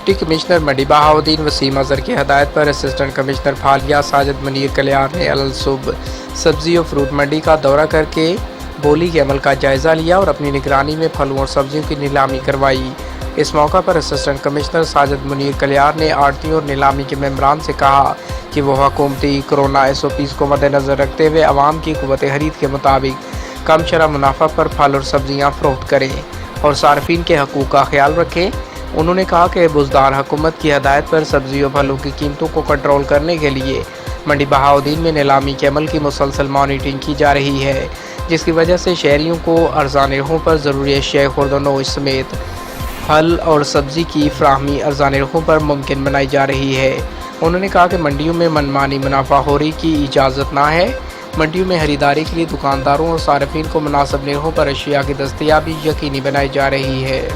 Deputy commissioner منڈی بہاؤدین وسیم اظہر کی ہدایت پر اسسٹنٹ کمشنر پھالیا ساجد منیر کلیار نے الصبح سبزی اور فروٹ منڈی کا دورہ کر کے بولی کے عمل کا جائزہ لیا اور اپنی نگرانی میں پھلوں اور سبزیوں کی نیلامی کروائی۔ اس موقع پر اسسٹنٹ کمشنر ساجد منیر کلیار نے آڑھتیوں اور نیلامی کے ممبران سے کہا کہ وہ حکومتی کورونا SOPs کو مد نظر رکھتے ہوئے عوام کی قوت خرید کے مطابق کم شرح منافع پر پھل اور سبزیاں فروخت کریں اور صارفین کے حقوق کا خیال رکھیں۔ انہوں نے کہا کہ بزدار حکومت کی ہدایت پر سبزی اور پھلوں کی قیمتوں کو کنٹرول کرنے کے لیے منڈی بہاؤدین میں نیلامی کے عمل کی مسلسل مانیٹرنگ کی جا رہی ہے، جس کی وجہ سے شہریوں کو ارزاں نرخوں پر ضروری اشیاء خرد و نوش سمیت پھل اور سبزی کی فراہمی ارزاں نرخوں پر ممکن بنائی جا رہی ہے۔ انہوں نے کہا کہ منڈیوں میں منمانی منافع خوری کی اجازت نہ ہے۔ منڈیوں میں خریداری کے لیے دکانداروں اور صارفین کو مناسب نرخوں پر اشیاء کی دستیابی یقینی بنائی جا رہی ہے۔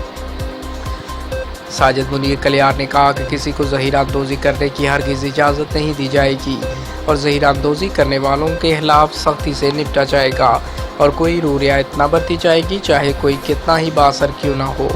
ساجد منیر کلیار نے کہا کہ کسی کو ذخیرہ اندوزی کرنے کی ہرگز اجازت نہیں دی جائے گی اور ذخیرہ اندوزی کرنے والوں کے خلاف سختی سے نپٹا جائے گا اور کوئی رعایت نہ برتی جائے گی، چاہے کوئی کتنا ہی بااثر کیوں نہ ہو۔